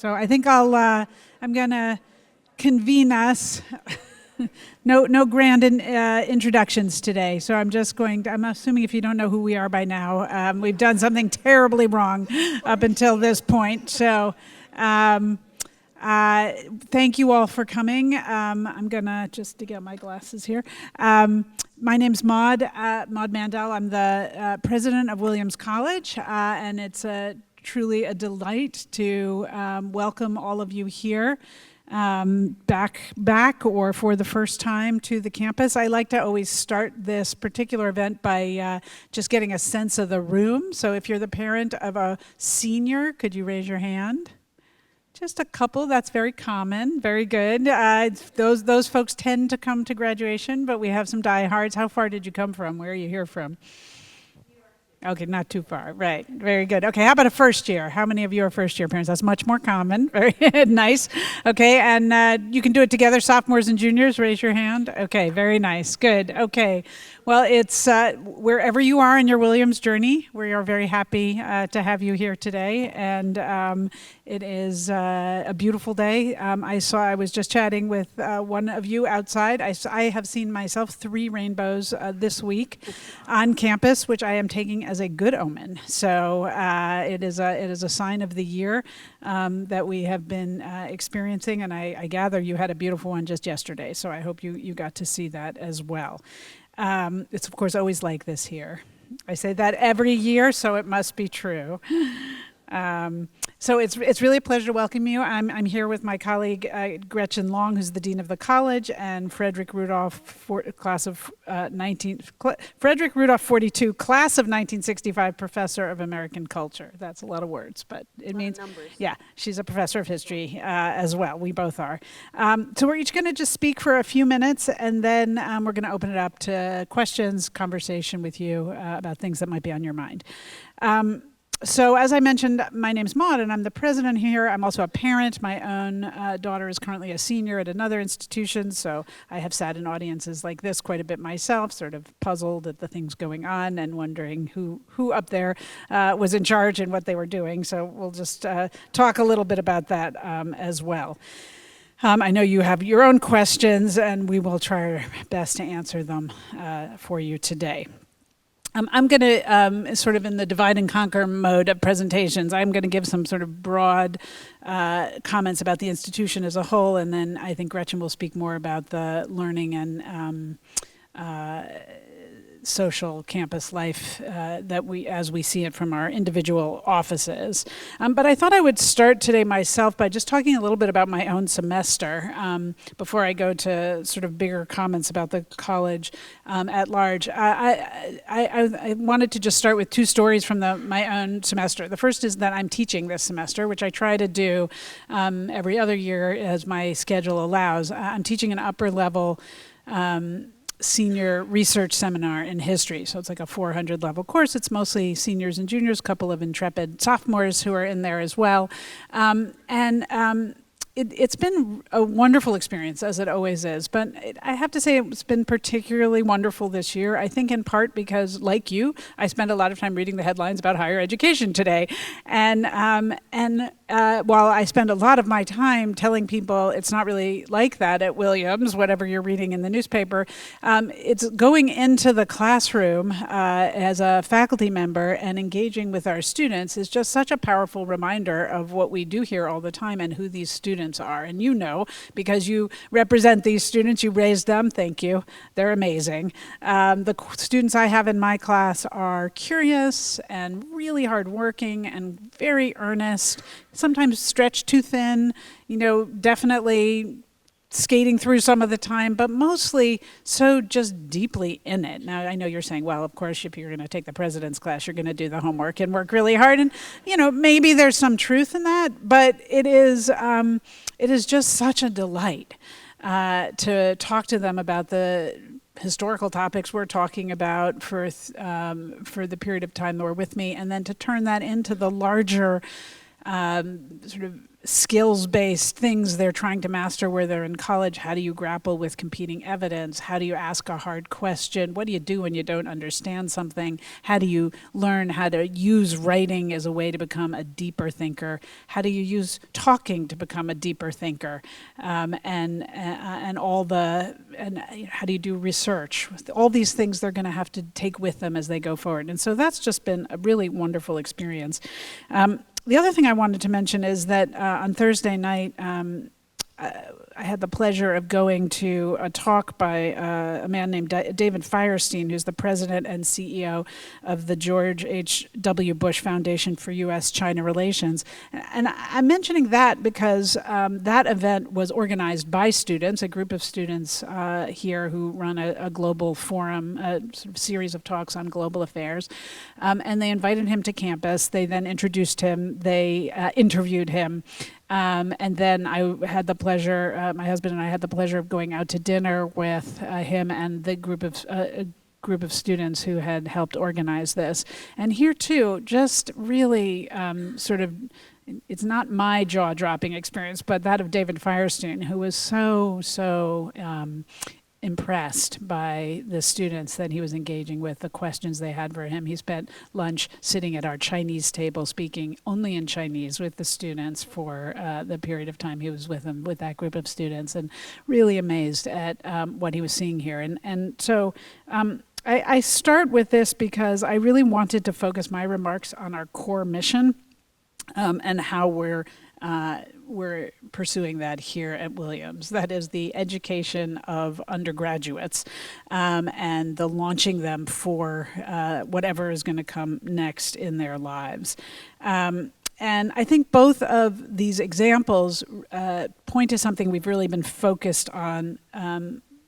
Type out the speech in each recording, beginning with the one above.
So I think I'm going to convene us. No grand introductions today. So I'm assuming if you don't know who we are by now, we've done something terribly wrong up until this point. So thank you all for coming. I'm going to just dig out my glasses here. My name's Maud Mandel. I'm the president of Williams College, and it's truly a delight to welcome all of you here back or for the first time to the campus. I like to always start this particular event by just getting a sense of the room. So if you're the parent of a senior, could you raise your hand? Just a couple, that's very common, very good. Those folks tend to come to graduation, but we have some diehards. How far did you come from? Where are you here from? Okay, not too far, right, very good. Okay, how about a first year? How many of you are first year parents? That's much more common, very nice. Okay, and you can do it together, sophomores and juniors, raise your hand. Okay, very nice, good, okay. Well, it's wherever you are in your Williams journey, we are very happy to have you here today, and it is a beautiful day. I was just chatting with one of you outside. I have seen myself 3 rainbows this week on campus, which I am taking as a good omen. So it is a sign of the year that we have been experiencing, and I gather you had a beautiful one just yesterday. So I hope you got to see that as well. It's of course always like this here. I say that every year, so it must be true. So it's really a pleasure to welcome you. I'm here with my colleague Gretchen Long, who's the dean of the college, and Frederick Rudolph, Frederick Rudolph 42, class of 1965, professor of American culture. That's a lot of words, but it means numbers. Yeah. She's a professor of history as well. We both are. So we're each going to just speak for a few minutes, and then we're going to open it up to questions, conversation with you about things that might be on your mind. So as I mentioned, my name's Maud, and I'm the president here. I'm also a parent. My own daughter is currently a senior at another institution, so I have sat in audiences like this quite a bit myself, sort of puzzled at the things going on and wondering who up there was in charge and what they were doing. So we'll just talk a little bit about that as well. I know you have your own questions, and we will try our best to answer them for you today. I'm going to, sort of in the divide and conquer mode of presentations, I'm going to give some sort of broad comments about the institution as a whole, and then I think Gretchen will speak more about the learning and social campus life as we see it from our individual offices. But I thought I would start today myself by just talking a little bit about my own semester before I go to sort of bigger comments about the college at large. I wanted to just start with 2 stories from my own semester. The first is that I'm teaching this semester, which I try to do every other year as my schedule allows. I'm teaching an upper level senior research seminar in history. So it's like a 400 level course. It's mostly seniors and juniors, a couple of intrepid sophomores who are in there as well. It's been a wonderful experience, as it always is, but I have to say it's been particularly wonderful this year, I think in part because, like you, I spent a lot of time reading the headlines about higher education today. And while I spend a lot of my time telling people it's not really like that at Williams, whatever you're reading in the newspaper, it's going into the classroom as a faculty member and engaging with our students is just such a powerful reminder of what we do here all the time and who these students are. And you know, because you represent these students, you raised them, thank you, they're amazing. The students I have in my class are curious and really hardworking and very earnest, sometimes stretched too thin, definitely skating through some of the time, but mostly so just deeply in it. Now, I know you're saying, well, of course, if you're going to take the president's class, you're going to do the homework and work really hard. And, maybe there's some truth in that, but it is just such a delight to talk to them about the historical topics we're talking about for the period of time they were with me, and then to turn that into the larger sort of skills-based things they're trying to master where they're in college. How do you grapple with competing evidence? How do you ask a hard question? What do you do when you don't understand something? How do you learn how to use writing as a way to become a deeper thinker? How do you use talking to become a deeper thinker? And how do you do research? All these things they're going to have to take with them as they go forward. And so that's just been a really wonderful experience. The other thing I wanted to mention is that on Thursday night, I had the pleasure of going to a talk by a man named David Firestein, who's the president and CEO of the George H.W. Bush Foundation for U.S.-China Relations. And I'm mentioning that because that event was organized by students, a group of students here who run a global forum, a sort of series of talks on global affairs. And they invited him to campus. They then introduced him. They interviewed him. And then I had the pleasure, my husband and I had the pleasure of going out to dinner with him and the group of students who had helped organize this. And here too, just really sort of, it's not my jaw-dropping experience, but that of David Firestein, who was so impressed by the students that he was engaging with, the questions they had for him. He spent lunch sitting at our Chinese table speaking only in Chinese with the students for the period of time he was with them, with that group of students, and really amazed at what he was seeing here. And so I start with this because I really wanted to focus my remarks on our core mission and how we're pursuing that here at Williams. That is the education of undergraduates and the launching them for whatever is going to come next in their lives. And I think both of these examples point to something we've really been focused on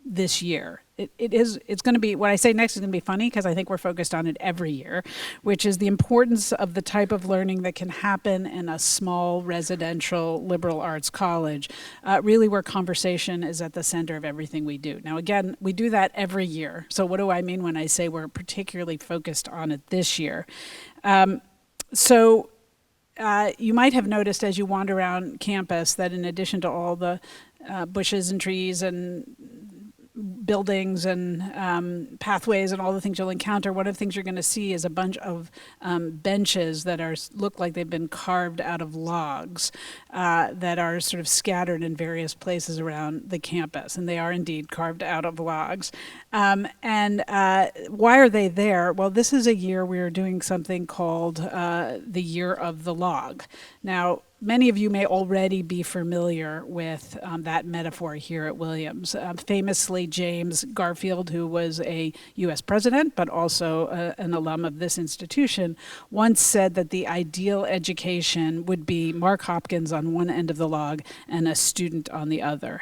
this year. It's going to be, what I say next is going to be funny because I think we're focused on it every year, which is the importance of the type of learning that can happen in a small residential liberal arts college, really where conversation is at the center of everything we do. Now, again, we do that every year. So what do I mean when I say we're particularly focused on it this year? You might have noticed as you wander around campus that in addition to all the bushes and trees and buildings and pathways and all the things you'll encounter, one of the things you're going to see is a bunch of benches that look like they've been carved out of logs that are sort of scattered in various places around the campus. And they are indeed carved out of logs. Why are they there? Well, this is a year we are doing something called the Year of the Log. Now, many of you may already be familiar with that metaphor here at Williams. Famously, James Garfield, who was a U.S. president, but also an alum of this institution, once said that the ideal education would be Mark Hopkins on one end of the log and a student on the other.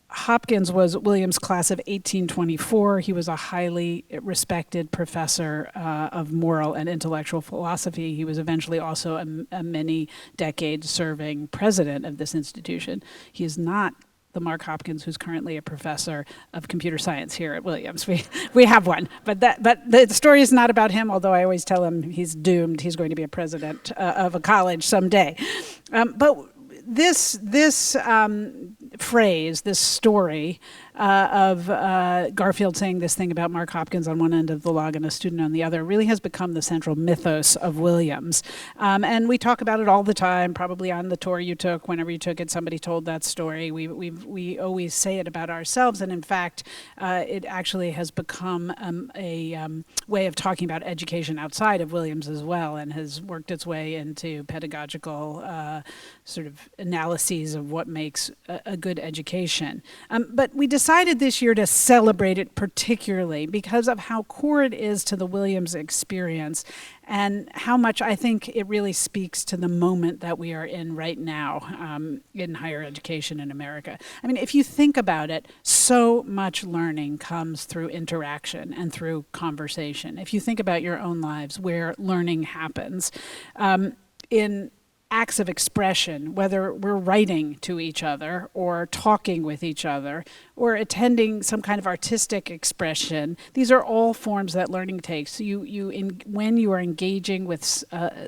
Hopkins was Williams' class of 1824. He was a highly respected professor of moral and intellectual philosophy. He was eventually also a many decades serving president of this institution. He is not the Mark Hopkins who's currently a professor of computer science here at Williams. We have one, but the story is not about him, although I always tell him he's doomed. He's going to be a president of a college someday. But this phrase, this story of Garfield saying this thing about Mark Hopkins on one end of the log and a student on the other really has become the central mythos of Williams. And we talk about it all the time, probably on the tour you took, whenever you took it, somebody told that story. We always say it about ourselves, and in fact, it actually has become a way of talking about education outside of Williams as well, and has worked its way into pedagogical sort of analyses of what makes a good education. But we decided this year to celebrate it particularly because of how core it is to the Williams experience and how much I think it really speaks to the moment that we are in right now in higher education in America. I mean, if you think about it, so much learning comes through interaction and through conversation. If you think about your own lives where learning happens, in acts of expression, whether we're writing to each other or talking with each other or attending some kind of artistic expression. These are all forms that learning takes. When you are engaging with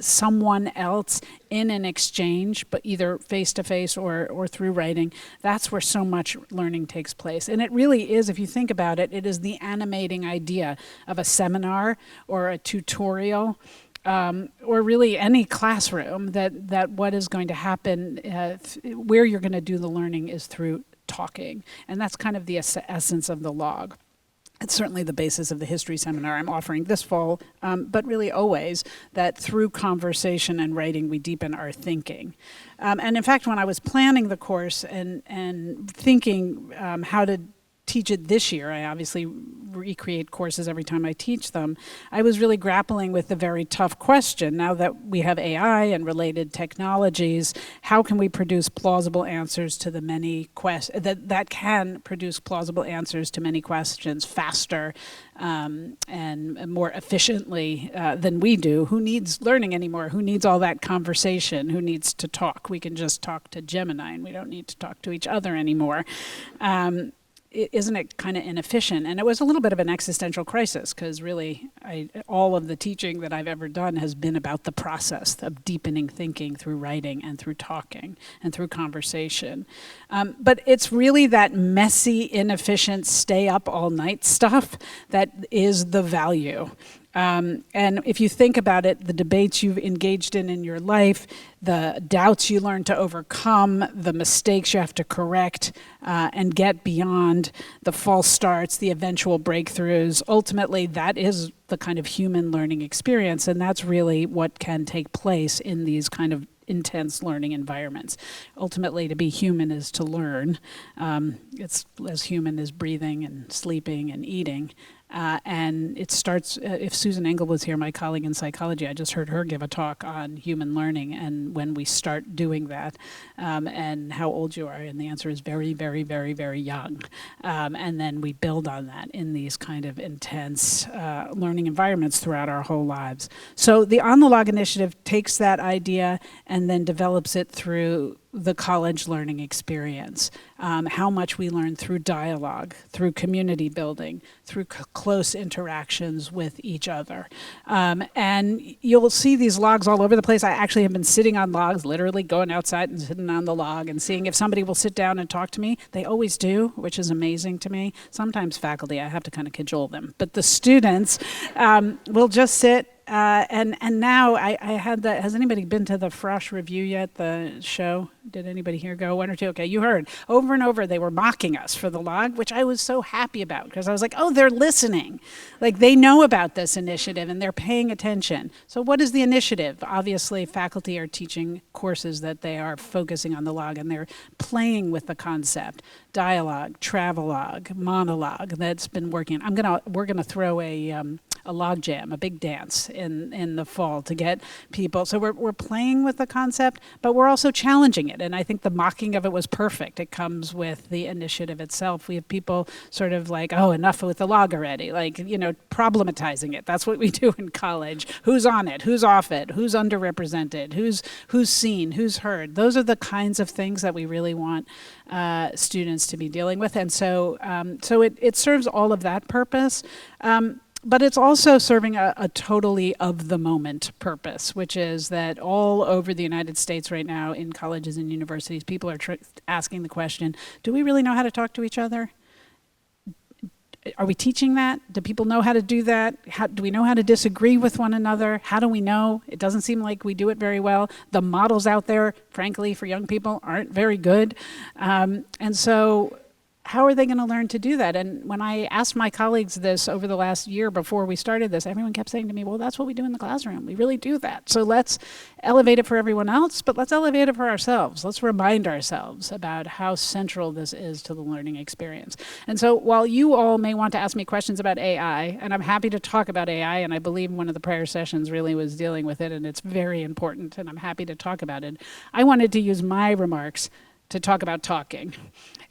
someone else in an exchange, but either face-to-face or through writing, that's where so much learning takes place. And it really is, if you think about it, it is the animating idea of a seminar or a tutorial, or really any classroom, that what is going to happen, where you're going to do the learning is through talking. And that's kind of the essence of the log. It's certainly the basis of the history seminar I'm offering this fall, but really always, that through conversation and writing we deepen our thinking. And in fact, when I was planning the course and thinking how to teach it this year, I obviously recreate courses every time I teach them, I was really grappling with the very tough question. Now that we have AI and related technologies, how can we produce plausible answers to the many questions that can produce plausible answers to many questions faster and more efficiently than we do? Who needs learning anymore? Who needs all that conversation? Who needs to talk? We can just talk to Gemini and we don't need to talk to each other anymore. Isn't it kind of inefficient? And it was a little bit of an existential crisis, because really all of the teaching that I've ever done has been about the process of deepening thinking through writing and through talking and through conversation. But it's really that messy, inefficient, stay up all night stuff that is the value. And if you think about it, the debates you've engaged in your life, the doubts you learn to overcome, the mistakes you have to correct and get beyond, the false starts, the eventual breakthroughs, ultimately that is the kind of human learning experience, and that's really what can take place in these kind of intense learning environments. Ultimately, to be human is to learn. It's as human as breathing and sleeping and eating. And it starts, if Susan Engel was here, my colleague in psychology, I just heard her give a talk on human learning and when we start doing that, and how old you are. And the answer is very, very, very, very young. And then we build on that in these kind of intense learning environments throughout our whole lives. So the On the Log initiative takes that idea and then develops it through the college learning experience, how much we learn through dialogue, through community building, through close interactions with each other. And you'll see these logs all over the place. I actually have been sitting on logs, literally going outside and sitting on the log and seeing if somebody will sit down and talk to me. They always do, which is amazing to me. Sometimes faculty, I have to kind of cajole them. But the students will just sit. And now I had the, has anybody been to the Frosh Review yet, the show? Did anybody here go? One or two? Okay, you heard. Over and over they were mocking us for the log, which I was so happy about, because I was like, oh, they're listening. Like, they know about this initiative and they're paying attention. So what is the initiative? Obviously, faculty are teaching courses that they are focusing on the log and they're playing with the concept. Dialogue, travelogue, monologue, that's been working. We're gonna throw a log jam, a big dance in the fall to get people. So we're playing with the concept, but we're also challenging it. And I think the mocking of it was perfect. It comes with the initiative itself. We have people sort of like, oh, enough with the log already. Like, problematizing it. That's what we do in college. Who's on it? Who's off it? Who's underrepresented? Who's seen? Who's heard? Those are the kinds of things that we really want students to be dealing with. And so it serves all of that purpose. But it's also serving a totally of the moment purpose, which is that all over the United States right now in colleges and universities, people are asking the question, do we really know how to talk to each other? Are we teaching that? Do people know how to do that? Do we know how to disagree with one another? How do we know? It doesn't seem like we do it very well. The models out there, frankly, for young people aren't very good. And so how are they going to learn to do that? And when I asked my colleagues this over the last year before we started this, everyone kept saying to me, well, that's what we do in the classroom. We really do that. So let's elevate it for everyone else, but let's elevate it for ourselves. Let's remind ourselves about how central this is to the learning experience. And so while you all may want to ask me questions about AI, and I'm happy to talk about AI, and I believe one of the prior sessions really was dealing with it, and it's very important, and I'm happy to talk about it, I wanted to use my remarks to talk about talking.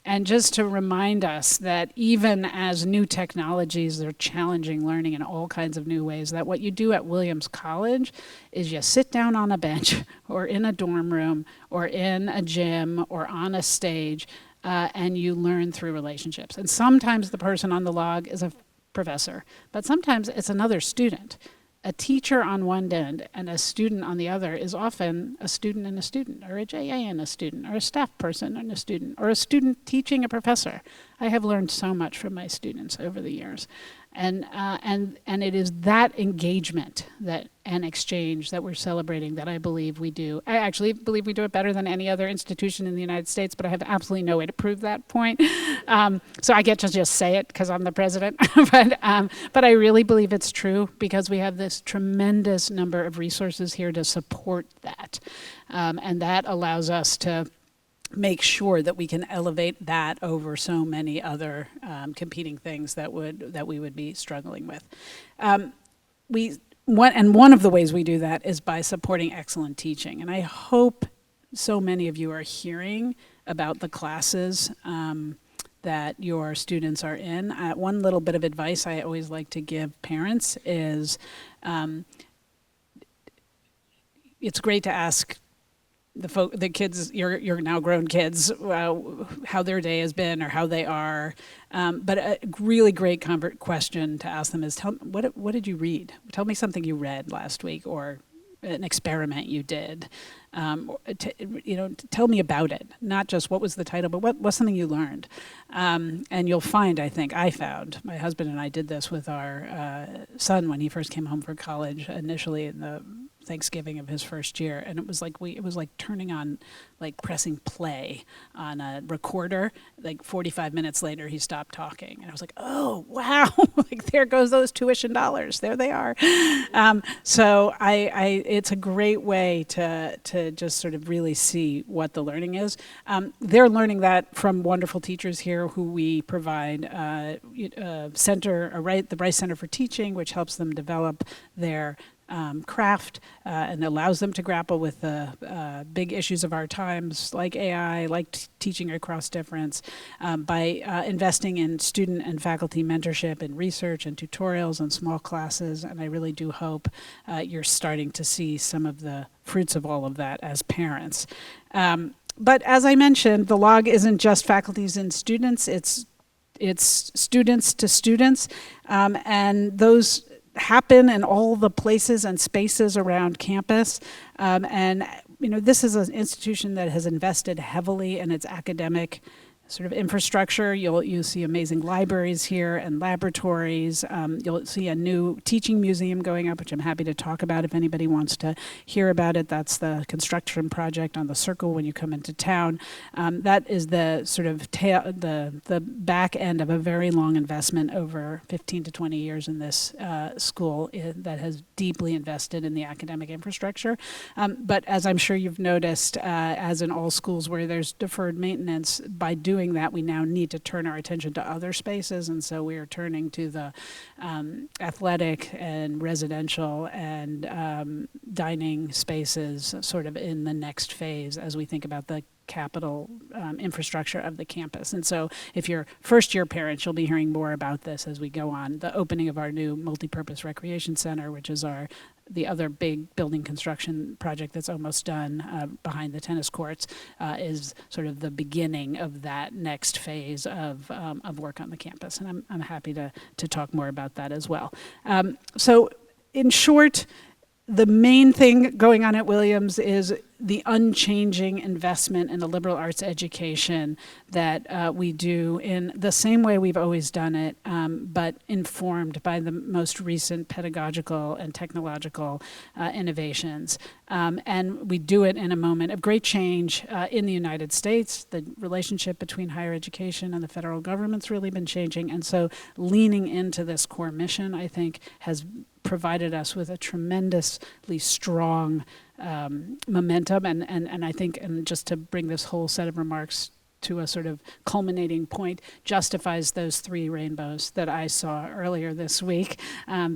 And just to remind us that even as new technologies are challenging learning in all kinds of new ways, that what you do at Williams College is you sit down on a bench or in a dorm room or in a gym or on a stage, and you learn through relationships. And sometimes the person on the log is a professor, but sometimes it's another student. A teacher on one end and a student on the other is often a student and a student, or a JA and a student, or a staff person and a student, or a student teaching a professor. I have learned so much from my students over the years. And it is that engagement and exchange that we're celebrating that I believe we do. I actually believe we do it better than any other institution in the United States, but I have absolutely no way to prove that point. So I get to just say it because I'm the president. But I really believe it's true because we have this tremendous number of resources here to support that. And that allows us to make sure that we can elevate that over so many other competing things that we would be struggling with. One of the ways we do that is by supporting excellent teaching. And I hope so many of you are hearing about the classes that your students are in. One little bit of advice I always like to give parents is it's great to ask the kids, your now grown kids, how their day has been or how they are. But a really great question to ask them is, what did you read? Tell me something you read last week or an experiment you did. Tell me about it. Not just what was the title, but what's something you learned. And you'll find, I found, my husband and I did this with our son when he first came home from college initially in the Thanksgiving of his first year, and it was like turning on, like pressing play on a recorder. Like 45 minutes later, he stopped talking, and I was like, "Oh wow! Like there goes those tuition dollars. There they are." So it's a great way to just sort of really see what the learning is. They're learning that from wonderful teachers here, who we provide the Rice Center for Teaching, which helps them develop their craft and allows them to grapple with the big issues of our times, like AI, like teaching across difference, by investing in student and faculty mentorship and research and tutorials and small classes. And I really do hope you're starting to see some of the fruits of all of that as parents. But as I mentioned, the log isn't just faculties and students, it's students to students, and those happen in all the places and spaces around campus. This is an institution that has invested heavily in its academic sort of infrastructure. You'll see amazing libraries here and laboratories. You'll see a new teaching museum going up, which I'm happy to talk about if anybody wants to hear about it. That's the construction project on the Circle when you come into town. That is the sort of the back end of a very long investment over 15 to 20 years in this school that has deeply invested in the academic infrastructure. But as I'm sure you've noticed, as in all schools where there's deferred maintenance, by doing that, we now need to turn our attention to other spaces, and so we are turning to the athletic and residential and dining spaces sort of in the next phase as we think about the capital infrastructure of the campus. And so if you're first-year parents, you'll be hearing more about this as we go on. The opening of our new multipurpose recreation center, which is the other big building construction project that's almost done behind the tennis courts, is sort of the beginning of that next phase of work on the campus. And I'm happy to talk more about that as well. So in short, the main thing going on at Williams is the unchanging investment in the liberal arts education that we do in the same way we've always done it, but informed by the most recent pedagogical and technological innovations. And we do it in a moment of great change in the United States. The relationship between higher education and the federal government's really been changing. And so leaning into this core mission, I think, has provided us with a tremendously strong momentum, and I think, and just to bring this whole set of remarks to a sort of culminating point, justifies those three rainbows that I saw earlier this week,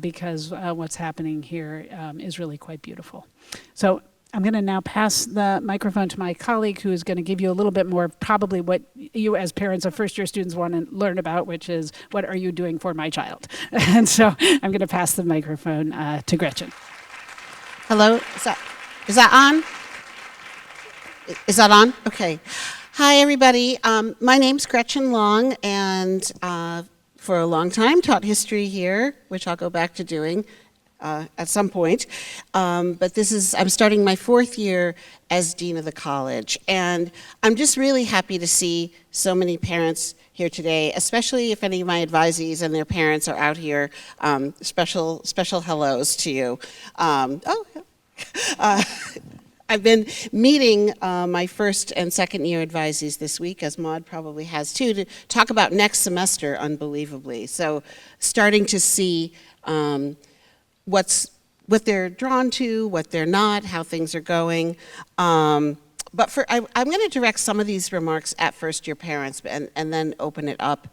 because what's happening here is really quite beautiful. So I'm going to now pass the microphone to my colleague who is going to give you a little bit more of probably what you as parents of first-year students want to learn about, which is what are you doing for my child? And so I'm going to pass the microphone to Gretchen. Hello, is that on? Is that on? Okay. Hi, everybody. My name's Gretchen Long, and for a long time taught history here, which I'll go back to doing at some point. But I'm starting my 4th year as Dean of the college. And I'm just really happy to see so many parents here today, especially if any of my advisees and their parents are out here. Special hellos to you. I've been meeting my 1st and 2nd year advisees this week, as Maud probably has too, to talk about next semester, unbelievably. So starting to see what they're drawn to, what they're not, how things are going. But I'm going to direct some of these remarks at first-year parents and then open it up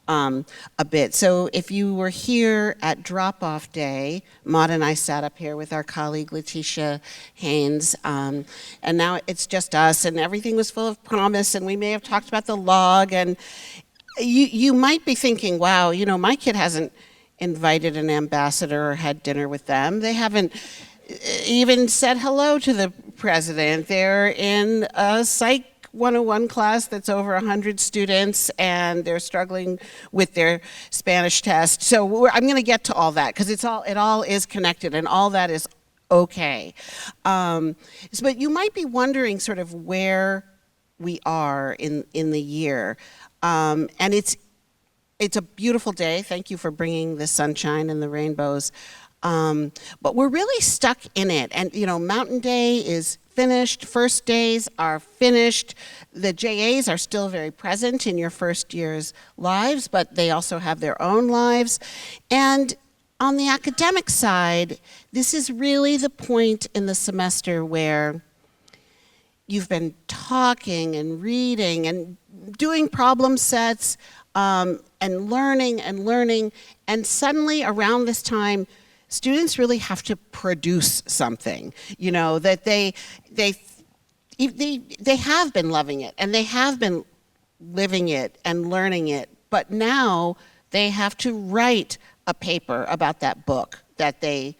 a bit. So if you were here at drop-off day, Maud and I sat up here with our colleague Letitia Haynes, and now it's just us, and everything was full of promise, and we may have talked about the log, and you might be thinking, wow, my kid hasn't invited an ambassador or had dinner with them. They haven't even said hello to the president. They're in a Psych 101 class that's over 100 students, and they're struggling with their Spanish test. So I'm going to get to all that because it all is connected, and all that is okay. But you might be wondering sort of where we are in the year, and it's a beautiful day. Thank you for bringing the sunshine and the rainbows. But we're really stuck in it. And, Mountain Day is finished. First days are finished. The JAs are still very present in your first year's lives, but they also have their own lives. And on the academic side, this is really the point in the semester where you've been talking and reading and doing problem sets, and learning, and suddenly around this time, students really have to produce something, that they have been loving it, and they have been living it and learning it, but now they have to write a paper about that book that they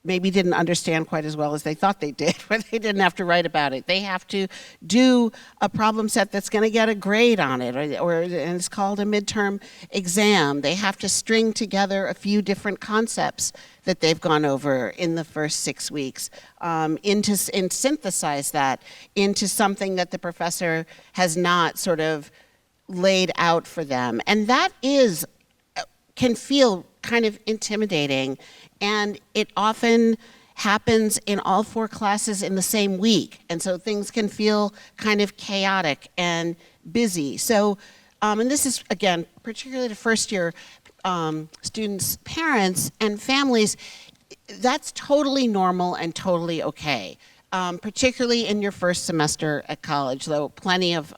maybe didn't understand quite as well as they thought they did, but they didn't have to write about it. They have to do a problem set that's going to get a grade on it, and it's called a midterm exam. They have to string together a few different concepts that they've gone over in the first 6 weeks, and synthesize that into something that the professor has not sort of laid out for them. And that can feel kind of intimidating, and it often happens in all 4 classes in the same week, and so things can feel kind of chaotic and busy. So, and this is, again, particularly to first-year students' parents and families, that's totally normal and totally okay, particularly in your first semester at college, though plenty of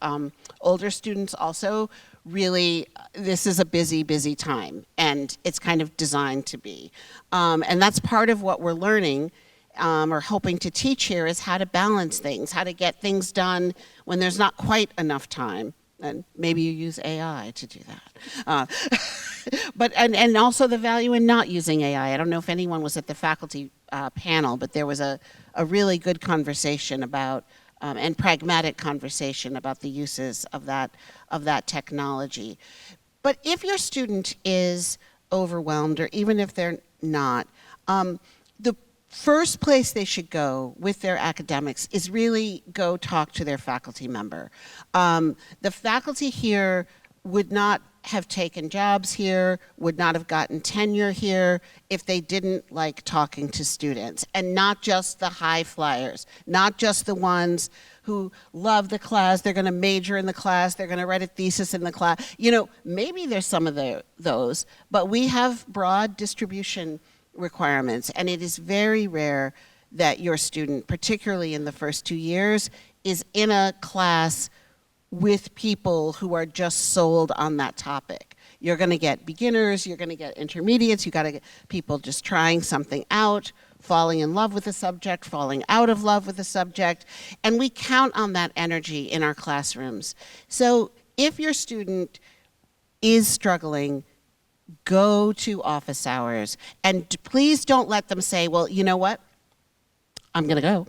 older students also really, this is a busy time, and it's kind of designed to be. And that's part of what we're learning or hoping to teach here is how to balance things, how to get things done when there's not quite enough time. And maybe you use AI to do that. But also the value in not using AI. I don't know if anyone was at the faculty panel, but there was a really good conversation about and pragmatic conversation about the uses of that technology. But if your student is overwhelmed, or even if they're not, the first place they should go with their academics is really go talk to their faculty member. The faculty here would not have taken jobs here, would not have gotten tenure here if they didn't like talking to students, and not just the high flyers, not just the ones who love the class, they're going to major in the class, they're going to write a thesis in the class. Maybe there's some of those, but we have broad distribution requirements, and it is very rare that your student, particularly in the first 2 years, is in a class with people who are just sold on that topic. You're going to get beginners, you're going to get intermediates, you got to get people just trying something out falling in love with a subject, falling out of love with a subject, and we count on that energy in our classrooms. So if your student is struggling, go to office hours, and please don't let them say, well, you know what, I'm gonna go,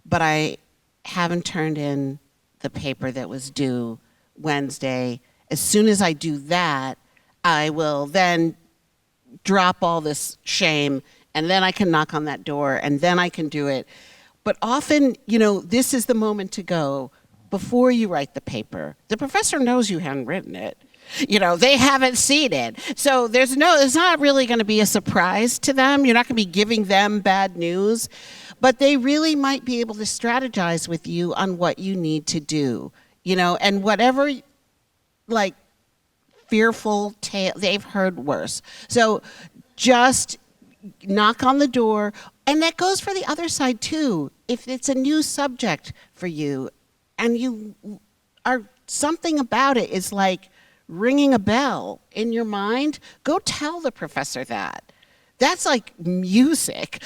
but I haven't turned in the paper that was due Wednesday. As soon as I do that, I will then drop all this shame, and then I can knock on that door, and then I can do it. But often, this is the moment to go before you write the paper. The professor knows you haven't written it. They haven't seen it. So it's not really going to be a surprise to them. You're not going to be giving them bad news, but they really might be able to strategize with you on what you need to do, and whatever, like, fearful tale, they've heard worse. So just knock on the door, and that goes for the other side too. If it's a new subject for you, and you are, something about it is like ringing a bell in your mind, go tell the professor that. That's like music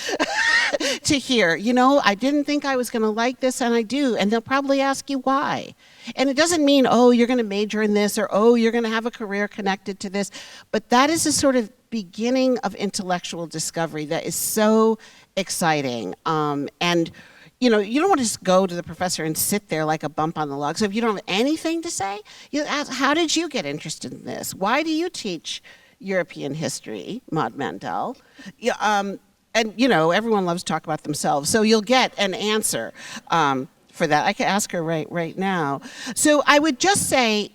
to hear. I didn't think I was going to like this, and I do. And they'll probably ask you why. And it doesn't mean, oh, you're going to major in this, or, oh, you're going to have a career connected to this. But that is a sort of beginning of intellectual discovery that is so exciting. And you don't want to just go to the professor and sit there like a bump on the log. So if you don't have anything to say, you ask, how did you get interested in this? Why do you teach European history, Mandel? And everyone loves to talk about themselves, so you'll get an answer for that. I could ask her right now. So I would just say,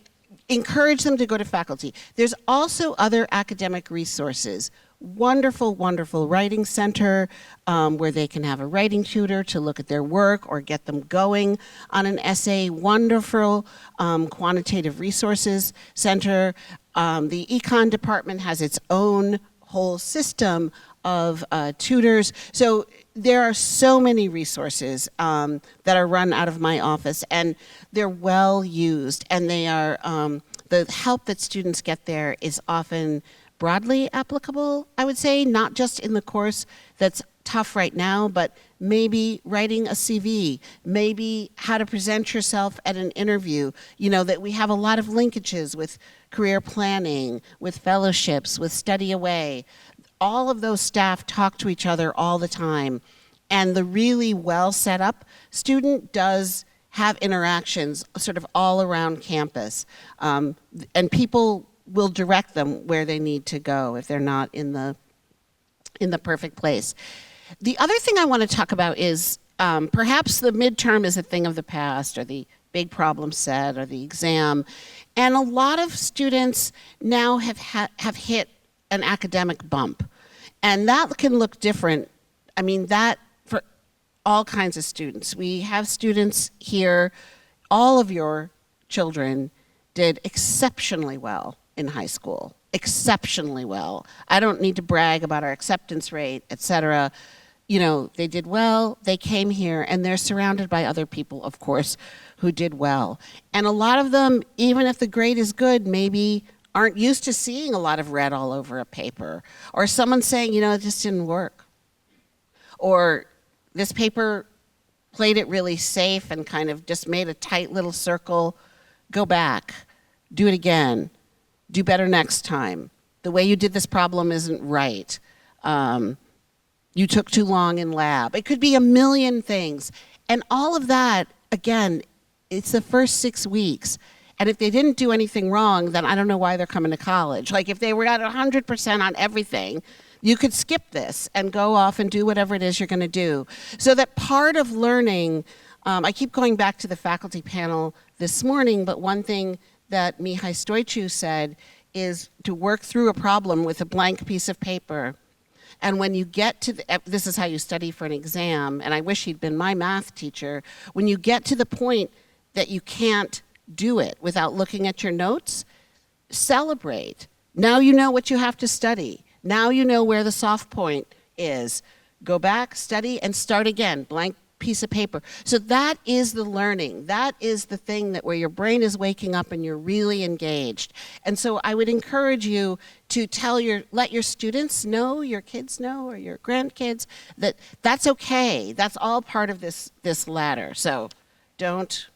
encourage them to go to faculty. There's also other academic resources. Wonderful, wonderful writing center where they can have a writing tutor to look at their work or get them going on an essay. Wonderful quantitative resources center. The econ department has its own whole system of tutors. So there are so many resources that are run out of my office, and they're well used, and they are, the help that students get there is often broadly applicable, I would say, not just in the course that's tough right now, but maybe writing a CV, maybe how to present yourself at an interview, that we have a lot of linkages with career planning, with fellowships, with study away. All of those staff talk to each other all the time, and the really well set up student does have interactions sort of all around campus, and people will direct them where they need to go if they're not in the perfect place. The other thing I want to talk about is perhaps the midterm is a thing of the past, or the big problem set, or the exam, and a lot of students now have hit an academic bump, and that can look different. I mean, that for all kinds of students. We have students here, all of your children did exceptionally well in high school, exceptionally well. I don't need to brag about our acceptance rate, et cetera. They did well, they came here, and they're surrounded by other people, of course, who did well. And a lot of them, even if the grade is good, maybe aren't used to seeing a lot of red all over a paper, or someone saying, it just didn't work. Or this paper played it really safe and kind of just made a tight little circle. Go back, do it again. Do better next time. The way you did this problem isn't right. You took too long in lab. It could be a million things. And all of that, again, it's the first 6 weeks. And if they didn't do anything wrong, then I don't know why they're coming to college. Like, if they were at 100% on everything, you could skip this and go off and do whatever it is you're going to do. So that part of learning, I keep going back to the faculty panel this morning, but one thing that Mihai Stoicu said is to work through a problem with a blank piece of paper. And when you get to this is how you study for an exam, and I wish he'd been my math teacher, when you get to the point that you can't do it without looking at your notes, celebrate. Now you know what you have to study. Now you know where the soft point is. Go back, study, and start again. Blank piece of paper. So that is the learning. That is the thing that where your brain is waking up and you're really engaged. And so I would encourage you to let your students know, your kids know, or your grandkids, that that's okay. That's all part of this ladder. So don't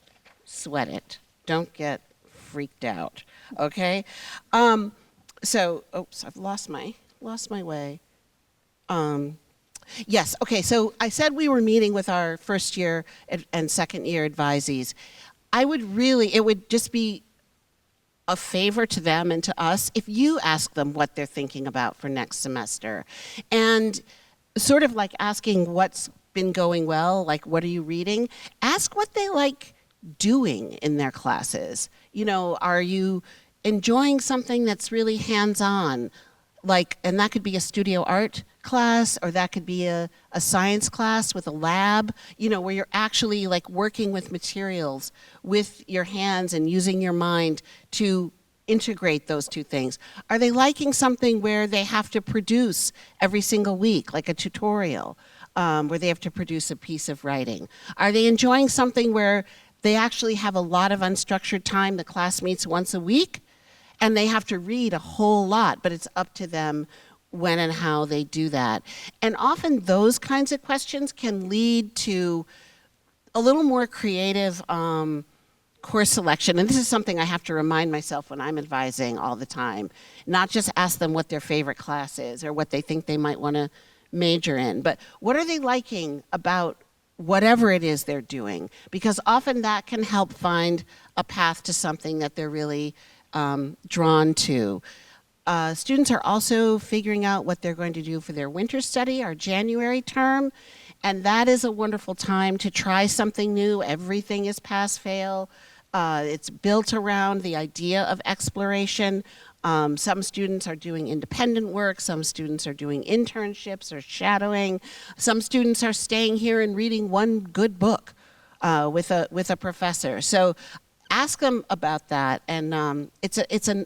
sweat it. Don't get freaked out. Okay? Oops, I've lost my way. Yes, okay, so I said we were meeting with our first year and second year advisees. It would just be a favor to them and to us if you ask them what they're thinking about for next semester. And sort of like asking what's been going well, like what are you reading? Ask what they like doing in their classes. You know, are you enjoying something that's really hands-on? And that could be a studio art class, or that could be a science class with a lab, where you're actually like working with materials with your hands and using your mind to integrate those two things. Are they liking something where they have to produce every single week, like a tutorial, where they have to produce a piece of writing? Are they enjoying something where they actually have a lot of unstructured time? The class meets once a week, and they have to read a whole lot, but it's up to them when and how they do that. And often those kinds of questions can lead to a little more creative course selection. And this is something I have to remind myself when I'm advising all the time. Not just ask them what their favorite class is or what they think they might want to major in, but what are they liking about whatever it is they're doing? Because often that can help find a path to something that they're really drawn to. Students are also figuring out what they're going to do for their winter study, our January term, and that is a wonderful time to try something new. Everything is pass-fail. It's built around the idea of exploration. Some students are doing independent work. Some students are doing internships or shadowing. Some students are staying here and reading one good book with a professor. So ask them about that, and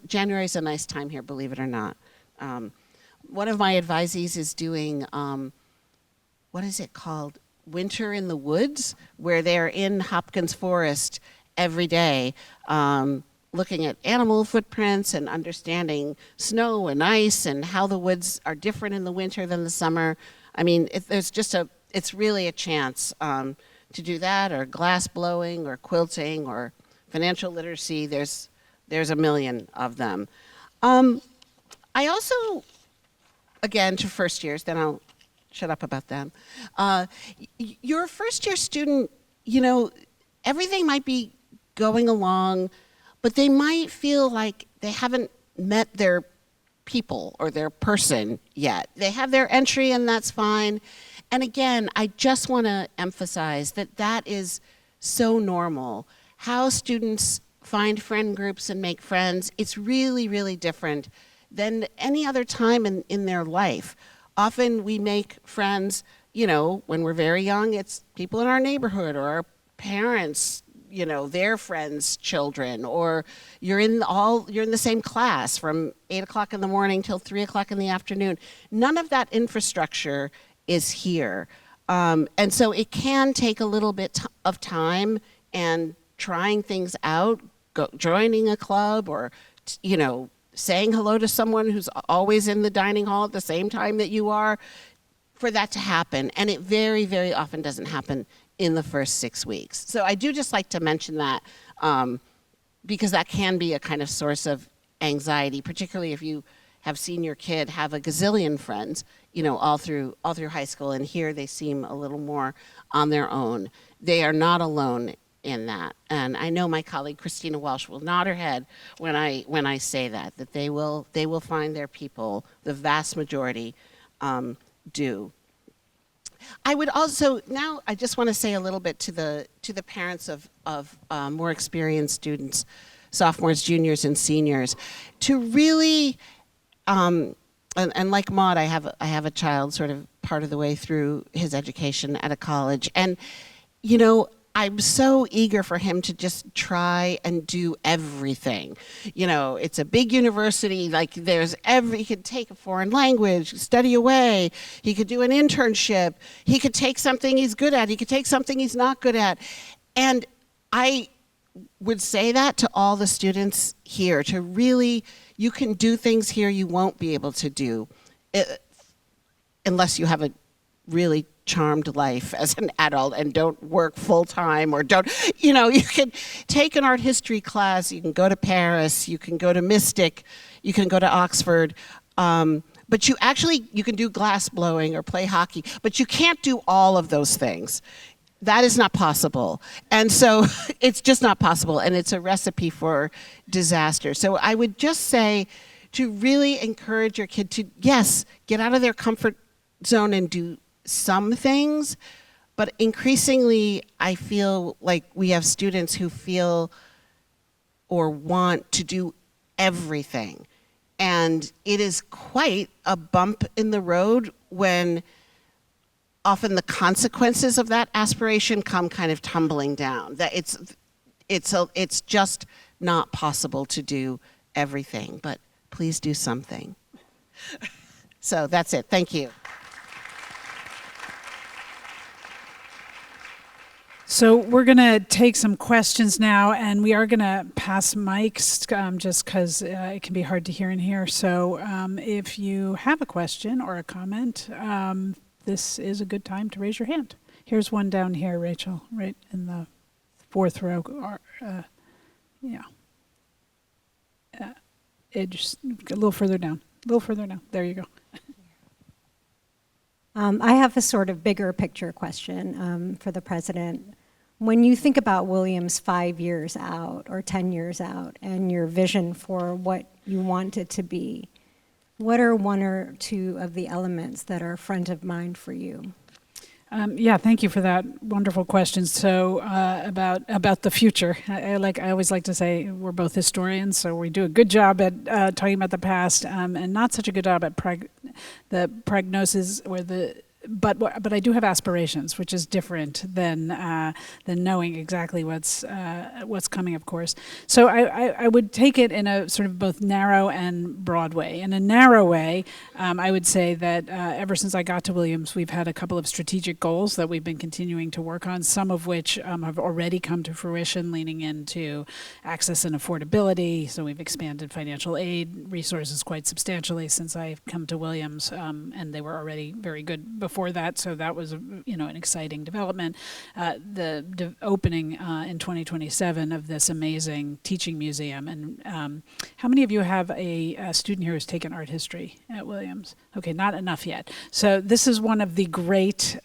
January's a nice time here, believe it or not. One of my advisees is doing, what is it called? Winter in the Woods, where they're in Hopkins Forest every day, looking at animal footprints and understanding snow and ice and how the woods are different in the winter than the summer. I mean, it's really a chance to do that, or glass blowing, or quilting, or financial literacy. There's a million of them. I also, again, to first years, then I'll shut up about them. Your first year student, everything might be going along, but they might feel like they haven't met their people or their person yet. They have their entry, and that's fine. And again, I just want to emphasize that is so normal. How students find friend groups and make friends, it's really, really different than any other time in their life. Often we make friends, when we're very young, it's people in our neighborhood or our parents, their friends' children, or you're in the same class from 8 o'clock in the morning till 3 o'clock in the afternoon. None of that infrastructure is here. And so it can take a little bit of time and trying things out, joining a club, or, saying hello to someone who's always in the dining hall at the same time that you are, for that to happen. And it very, very often doesn't happen in the first 6 weeks. So I do just like to mention that because that can be a kind of source of anxiety, particularly if you have seen your kid have a gazillion friends, all through high school, and here they seem a little more on their own. They are not alone in that. And I know my colleague Christina Walsh will nod her head when I say that they will find their people. The vast majority do. I would also, now I just want to say a little bit to the parents of more experienced students, sophomores, juniors, and seniors, to really, and like Maud, I have a child sort of part of the way through his education at a college, and I'm so eager for him to just try and do everything. You know, it's a big university, like he could take a foreign language, study away, he could do an internship, he could take something he's good at, he could take something he's not good at. And I would say that to all the students here, to really, you can do things here you won't be able to do unless you have a really charmed life as an adult and don't work full time, or don't, you know, you can take an art history class, you can go to Paris, you can go to Mystic, you can go to Oxford, but you can do glass blowing or play hockey, but you can't do all of those things. That is not possible. And so it's just not possible, and it's a recipe for disaster. So I would just say to really encourage your kid to, yes, get out of their comfort zone and do some things, but increasingly I feel like we have students who feel or want to do everything. And it is quite a bump in the road when often the consequences of that aspiration come kind of tumbling down. That it's just not possible to do everything, but please do something. So that's it. Thank you. So we're going to take some questions now, and we are going to pass mics just because it can be hard to hear in here. So if you have a question or a comment, this is a good time to raise your hand. Here's one down here, Rachel, right in the fourth row. Just a little further down. There you go. I have a sort of bigger picture question for the president. When you think about Williams 5 years out or 10 years out and your vision for what you want it to be, what are one or two of the elements that are front of mind for you? Thank you for that wonderful question. So about the future, I always like to say we're both historians, so we do a good job at talking about the past, and not such a good job at the prognosis but I do have aspirations, which is different than knowing exactly what's coming, of course. So I would take it in a sort of both narrow and broad way. In a narrow way, I would say that ever since I got to Williams, we've had a couple of strategic goals that we've been continuing to work on, some of which have already come to fruition, leaning into access and affordability. So we've expanded financial aid resources quite substantially since I've come to Williams, and they were already very good before that, so that was an exciting development. The opening in 2027 of this amazing teaching museum, and how many of you have a student here who's taken art history at Williams? Okay, not enough yet. So this is one of the great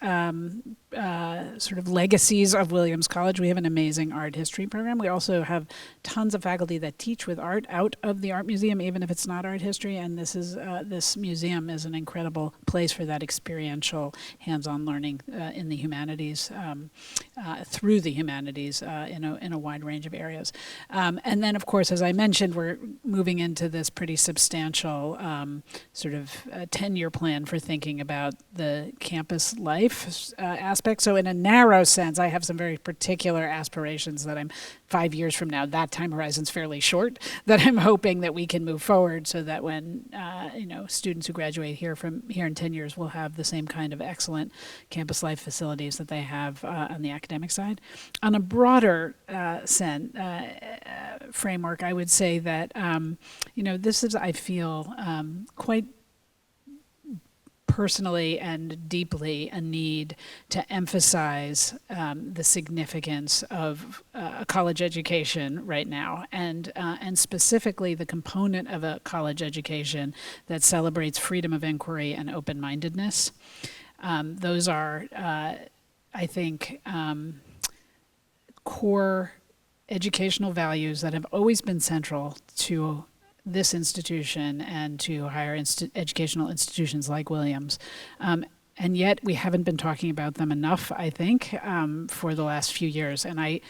sort of legacies of Williams College. We have an amazing art history program. We also have tons of faculty that teach with art out of the art museum, even if it's not art history. And this museum is an incredible place for that experiential, hands-on learning in the humanities, through the humanities in a wide range of areas. And then, of course, as I mentioned, we're moving into this pretty substantial sort of 10-year plan for thinking about the campus life aspect. So in a narrow sense, I have some very particular aspirations that I'm 5 years from now, that time horizon's fairly short, that I'm hoping that we can move forward so that when students who graduate here in 10 years will have the same kind of excellent campus life facilities that they have on the academic side. On a broader framework, I would say that this is, I feel, quite personally and deeply a need to emphasize the significance of a college education right now, and specifically the component of a college education that celebrates freedom of inquiry and open-mindedness. Those are, I think, core educational values that have always been central to this institution and to higher educational institutions like Williams. And yet we haven't been talking about them enough, I think, for the last few years. And I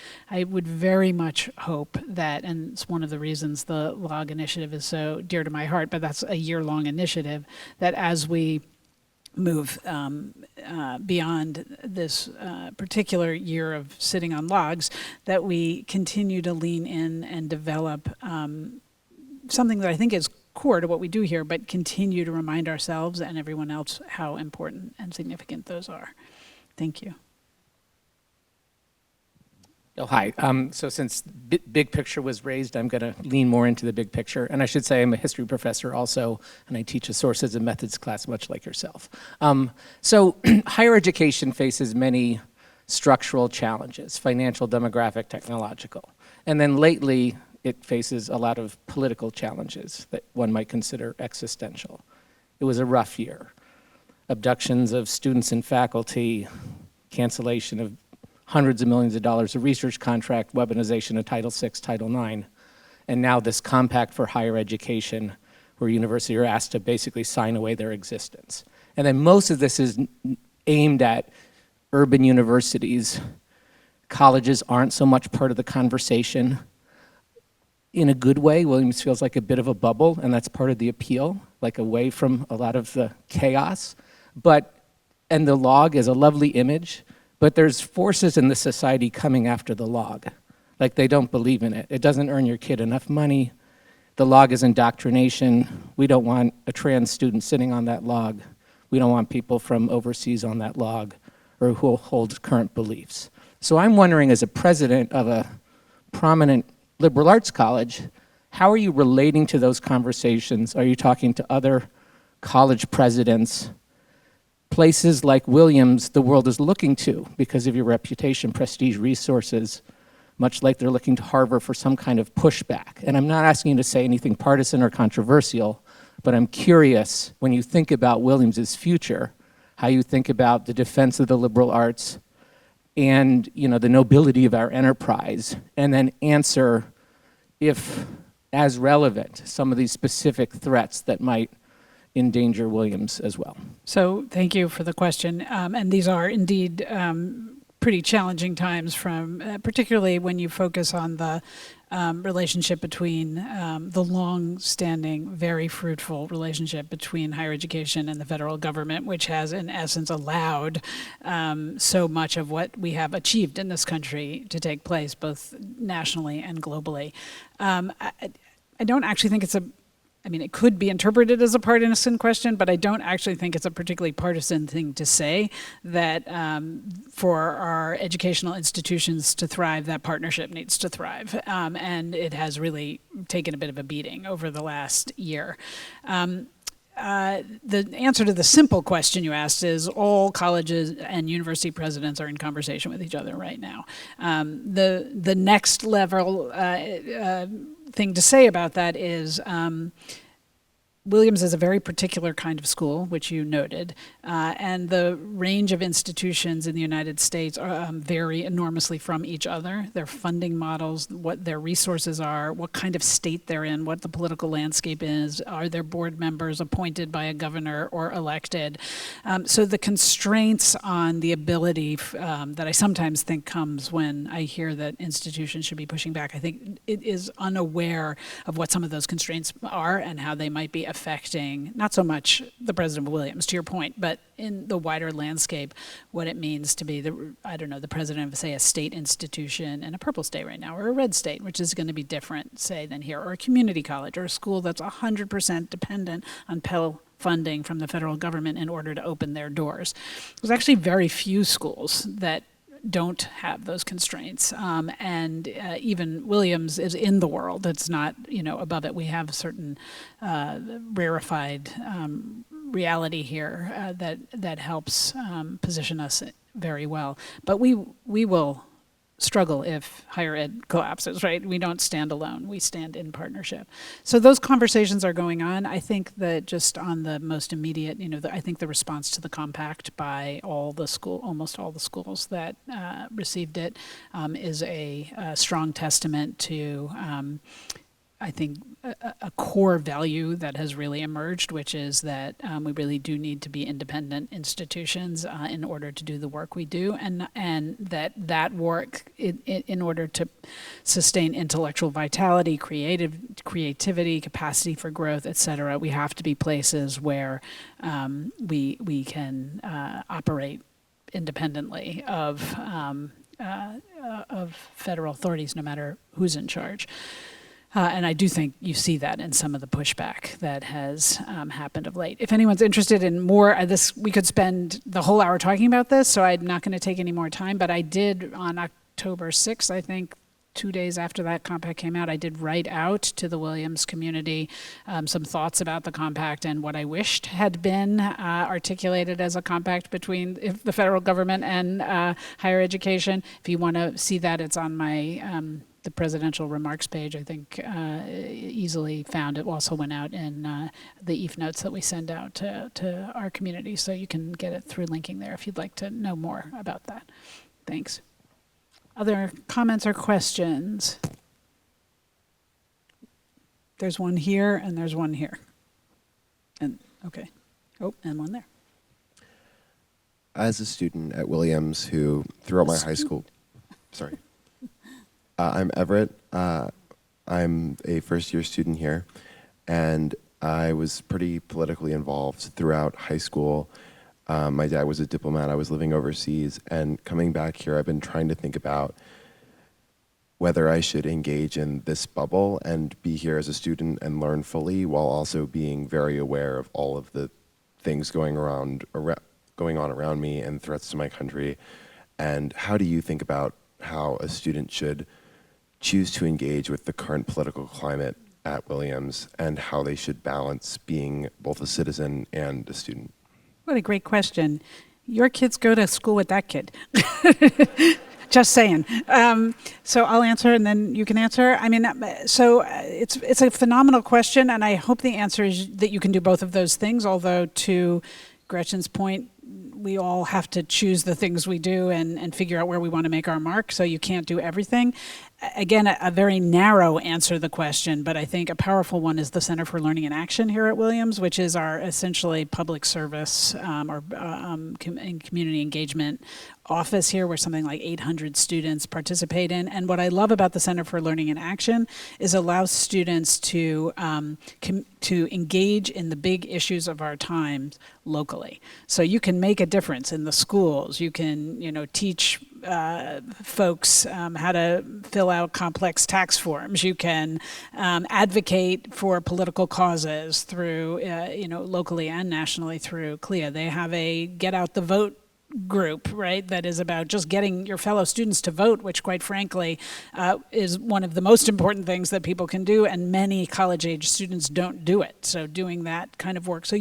would very much hope that, and it's one of the reasons the LOG initiative is so dear to my heart, but that's a year-long initiative, that as we move beyond this particular year of sitting on logs, that we continue to lean in and develop something that I think is core to what we do here, but continue to remind ourselves and everyone else how important and significant those are. Thank you. Oh, hi. So since big picture was raised, I'm going to lean more into the big picture. And I should say I'm a history professor also, and I teach a sources and methods class much like yourself. So higher education faces many structural challenges: financial, demographic, technological. And then lately, it faces a lot of political challenges that one might consider existential. It was a rough year. Abductions of students and faculty, cancellation of hundreds of millions of dollars of research contract, weaponization of Title VI, Title IX, and now this compact for higher education where universities are asked to basically sign away their existence. And then most of this is aimed at urban universities. Colleges aren't so much part of the conversation. In a good way, Williams feels like a bit of a bubble, and that's part of the appeal, like away from a lot of the chaos. And the log is a lovely image, but there's forces in the society coming after the log. Like they don't believe in it. It doesn't earn your kid enough money. The log is indoctrination. We don't want a trans student sitting on that log. We don't want people from overseas on that log or who hold current beliefs. So I'm wondering, as a president of a prominent liberal arts college, how are you relating to those conversations? Are you talking to other college presidents? Places like Williams, the world is looking to because of your reputation, prestige, resources, much like they're looking to Harvard for some kind of pushback. And I'm not asking you to say anything partisan or controversial, but I'm curious, when you think about Williams's future, how you think about the defense of the liberal arts and, you know, the nobility of our enterprise, and then answer, if as relevant, some of these specific threats that might endanger Williams as well. So thank you for the question. And these are indeed pretty challenging times, from particularly when you focus on the relationship between the long-standing, very fruitful relationship between higher education and the federal government, which has in essence allowed so much of what we have achieved in this country to take place, both nationally and globally. I don't actually think it could be interpreted as a partisan question, but I don't actually think it's a particularly partisan thing to say that for our educational institutions to thrive, that partnership needs to thrive. And it has really taken a bit of a beating over the last year. The answer to the simple question you asked is all colleges and university presidents are in conversation with each other right now. The next level thing to say about that is Williams is a very particular kind of school, which you noted, and the range of institutions in the United States vary enormously from each other. Their funding models, what their resources are, what kind of state they're in, what the political landscape is, are their board members appointed by a governor or elected. So the constraints on the ability that I sometimes think comes when I hear that institutions should be pushing back, I think it is unaware of what some of those constraints are and how they might be affecting not so much the president of Williams, to your point, but in the wider landscape, what it means to be the president of, say, a state institution in a purple state right now, or a red state, which is going to be different, say, than here, or a community college, or a school that's 100% dependent on Pell funding from the federal government in order to open their doors. There's actually very few schools that don't have those constraints. And even Williams is in the world. It's not, above it. We have a certain rarefied reality here that helps position us very well. But we will struggle if higher ed collapses, right? We don't stand alone. We stand in partnership. So those conversations are going on. I think that just on the most immediate, I think the response to the compact by almost all the schools that received it is a strong testament to I think, a core value that has really emerged, which is that we really do need to be independent institutions in order to do the work we do, and that work, in order to sustain intellectual vitality, creativity, capacity for growth, et cetera, we have to be places where we can operate independently of federal authorities, no matter who's in charge. And I do think you see that in some of the pushback that has happened of late. If anyone's interested in more, we could spend the whole hour talking about this, so I'm not going to take any more time, but I did on October 6th, I think, 2 days after that compact came out, I did write out to the Williams community some thoughts about the compact and what I wished had been articulated as a compact between the federal government and higher education. If you want to see that, it's on my the presidential remarks page, I think, easily found. It also went out in the EAF notes that we send out to our community, so you can get it through linking there if you'd like to know more about that. Thanks. Other comments or questions? There's one here and there's one here. And okay. Oh, and one there. As a student at Williams who, throughout my high school, sorry. I'm Everett. I'm a first-year student here, and I was pretty politically involved throughout high school. My dad was a diplomat. I was living overseas, and coming back here, I've been trying to think about whether I should engage in this bubble and be here as a student and learn fully, while also being very aware of all of the things going on around me and threats to my country. And how do you think about how a student should choose to engage with the current political climate at Williams, and how they should balance being both a citizen and a student? What a great question. Your kids go to school with that kid. Just saying. So I'll answer and then you can answer. I mean, so it's a phenomenal question, and I hope the answer is that you can do both of those things, although to Gretchen's point, we all have to choose the things we do and figure out where we want to make our mark, so you can't do everything. Again, a very narrow answer to the question, but I think a powerful one is the Center for Learning and Action here at Williams, which is our essentially public service and community engagement office here, where something like 800 students participate in. And what I love about the Center for Learning and Action is it allows students to engage in the big issues of our times locally. So you can make a difference in the schools. You can, teach folks how to fill out complex tax forms. You can advocate for political causes through, locally and nationally through CLIA. They have a Get Out the Vote group, right, that is about just getting your fellow students to vote, which quite frankly is one of the most important things that people can do, and many college-age students don't do it. So doing that kind of work. So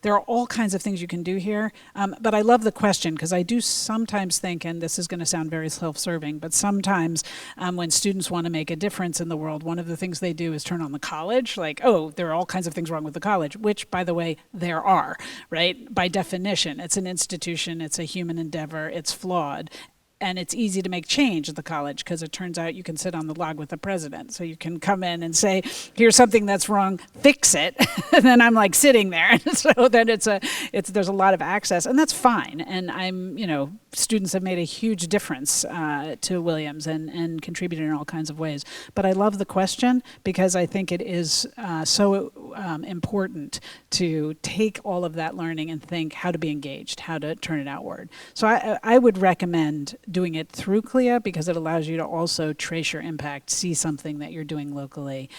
there are all kinds of things you can do here, but I love the question, because I do sometimes think, and this is going to sound very self-serving, but sometimes when students want to make a difference in the world, one of the things they do is turn on the college, like, oh, there are all kinds of things wrong with the college, which, by the way, there are, right? By definition, it's an institution, it's a human endeavor, it's flawed. And it's easy to make change at the college, because it turns out you can sit on the log with the president. So you can come in and say, here's something that's wrong, fix it. And then I'm like sitting there. And so then there's a lot of access, and that's fine. And students have made a huge difference to Williams and contributed in all kinds of ways. But I love the question, because I think it is so important to take all of that learning and think how to be engaged, how to turn it outward. So I would recommend doing it through CLIA, because it allows you to also trace your impact, see something that you're doing locally,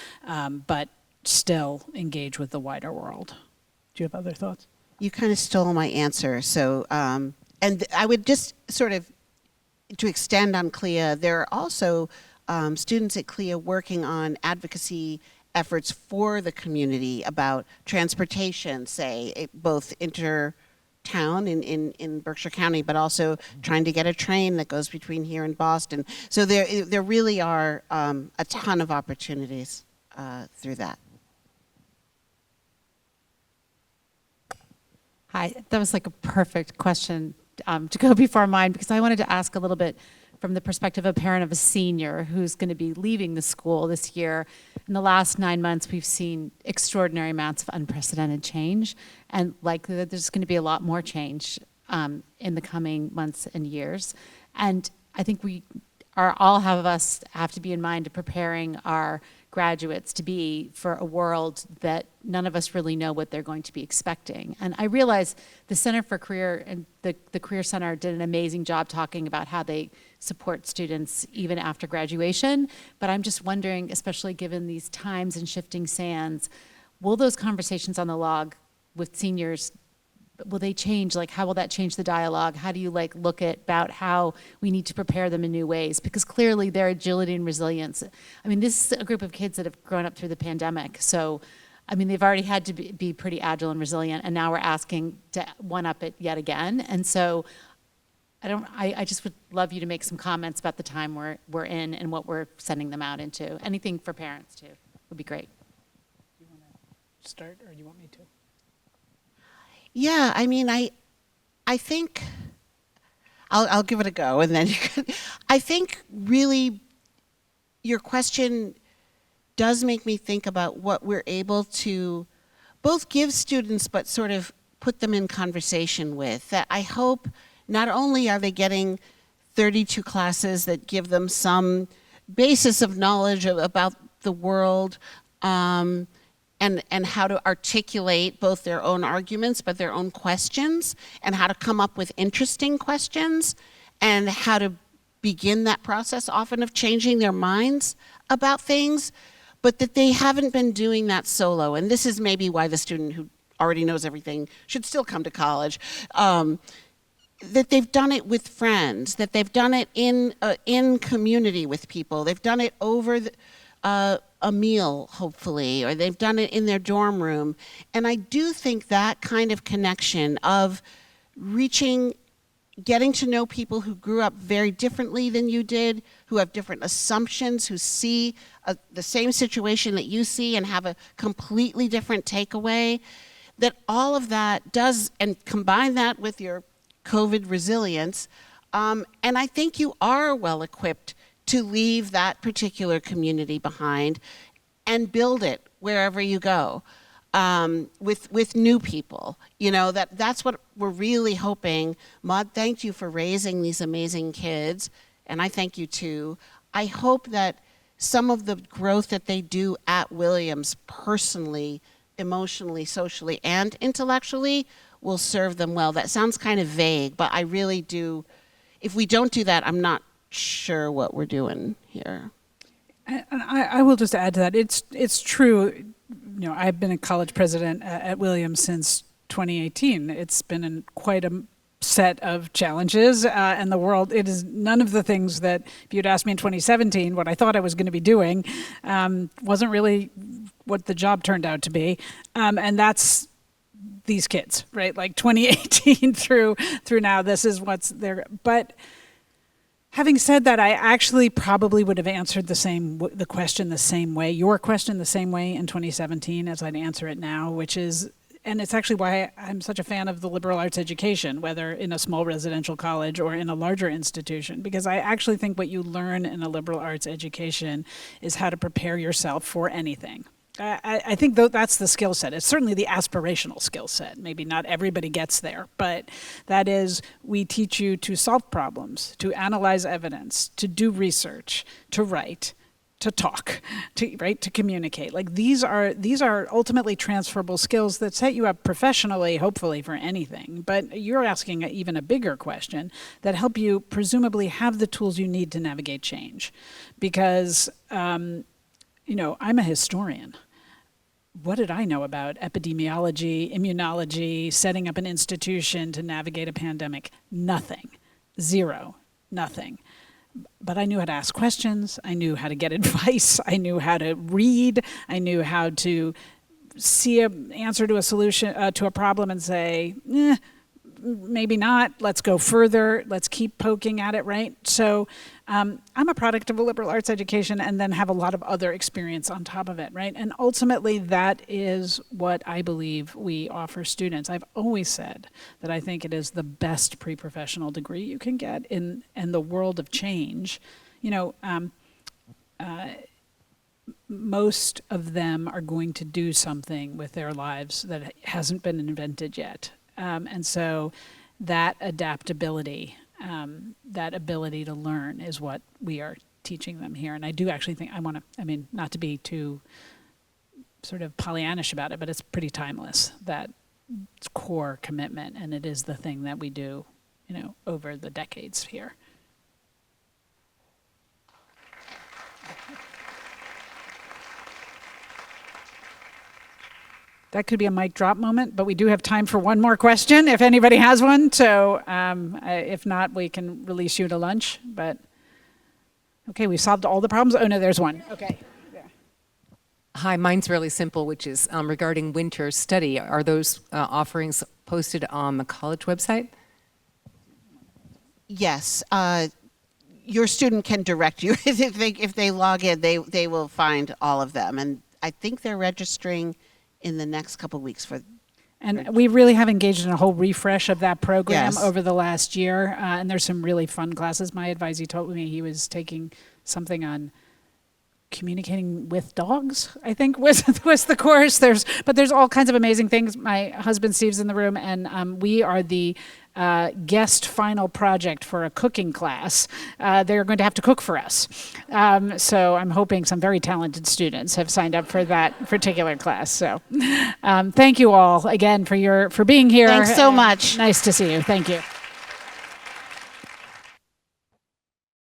but still engage with the wider world. Do you have other thoughts? You kind of stole my answer. So, and I would just sort of, to extend on CLIA, there are also students at CLIA working on advocacy efforts for the community about transportation, say, both town in Berkshire County, but also trying to get a train that goes between here and Boston. So there really are a ton of opportunities through that. Hi, that was like a perfect question to go before mine, because I wanted to ask a little bit from the perspective of a parent of a senior who's going to be leaving the school this year. In the last 9 months, we've seen extraordinary amounts of unprecedented change, and likely that there's going to be a lot more change in the coming months and years. And I think all of us have to be in mind of preparing our graduates to be for a world that none of us really know what they're going to be expecting. And I realize the Center for Career and the Career Center did an amazing job talking about how they support students even after graduation. But I'm just wondering, especially given these times and shifting sands, will those conversations on the log with seniors, will they change? Like, how will that change the dialogue? How do you look at about how we need to prepare them in new ways? Because clearly their agility and resilience, I mean, this is a group of kids that have grown up through the pandemic. So, I mean, they've already had to be pretty agile and resilient, and now we're asking to one-up it yet again. And so I just would love you to make some comments about the time we're in and what we're sending them out into. Anything for parents too would be great. You want to start, or do you want me to? Yeah, I mean, I think I'll give it a go, and then you can. I think really your question does make me think about what we're able to both give students, but sort of put them in conversation with. That I hope not only are they getting 32 classes that give them some basis of knowledge about the world, and how to articulate both their own arguments, but their own questions, and how to come up with interesting questions, and how to begin that process often of changing their minds about things, but that they haven't been doing that solo. And this is maybe why the student who already knows everything should still come to college. That they've done it with friends, that they've done it in community with people, they've done it over a meal, hopefully, or they've done it in their dorm room. And I do think that kind of connection of getting to know people who grew up very differently than you did, who have different assumptions, who see the same situation that you see and have a completely different takeaway, that all of that does, and combine that with your COVID resilience, and I think you are well equipped to leave that particular community behind and build it wherever you go, with new people. You know, that's what we're really hoping. Maud, thank you for raising these amazing kids, and I thank you too. I hope that some of the growth that they do at Williams personally, emotionally, socially, and intellectually will serve them well. That sounds kind of vague, but I really do. If we don't do that, I'm not sure what we're doing here. And I will just add to that. It's true. You know, I've been a college president at Williams since 2018. It's been quite a set of challenges, and the world. It is none of the things that, if you'd asked me in 2017 what I thought I was going to be doing, wasn't really what the job turned out to be, and that's these kids, right? Like 2018 through now. This is what's there, but. Having said that, I actually probably would have answered the question the same way, your question the same way in 2017 as I'd answer it now, which is, and it's actually why I'm such a fan of the liberal arts education, whether in a small residential college or in a larger institution, because I actually think what you learn in a liberal arts education is how to prepare yourself for anything. I think that's the skill set. It's certainly the aspirational skill set. Maybe not everybody gets there, but that is, we teach you to solve problems, to analyze evidence, to do research, to write, to talk, to communicate. Like these are ultimately transferable skills that set you up professionally, hopefully, for anything. But you're asking even a bigger question that help you presumably have the tools you need to navigate change, because I'm a historian. What did I know about epidemiology, immunology, setting up an institution to navigate a pandemic? Nothing. Zero. Nothing. But I knew how to ask questions. I knew how to get advice. I knew how to read. I knew how to see an answer to a solution, to a problem and say, maybe not. Let's go further. Let's keep poking at it, right? So I'm a product of a liberal arts education and then have a lot of other experience on top of it, right? And ultimately, that is what I believe we offer students. I've always said that I think it is the best pre-professional degree you can get in the world of change. You know, most of them are going to do something with their lives that hasn't been invented yet. And so that adaptability, that ability to learn is what we are teaching them here. And I do actually think not to be too sort of Pollyannish about it, but it's pretty timeless, that core commitment. And it is the thing that we do, over the decades here. That could be a mic drop moment, but we do have time for one more question if anybody has one. So if not, we can release you to lunch. But okay, we've solved all the problems. Oh no, there's one. Okay. Yeah. Hi, mine's really simple, which is regarding winter study. Are those offerings posted on the college website? Yes. Your student can direct you. If they log in, they will find all of them. And I think they're registering in the next couple of weeks for. And we really have engaged in a whole refresh of that program Yes. over the last year. And there's some really fun classes. My advisee told me he was taking something on communicating with dogs, I think was the course. But there's all kinds of amazing things. My husband Steve's in the room, and we are the guest final project for a cooking class. They're going to have to cook for us. So I'm hoping some very talented students have signed up for that particular class. So thank you all again for being here. Thanks so much. Nice to see you. Thank you.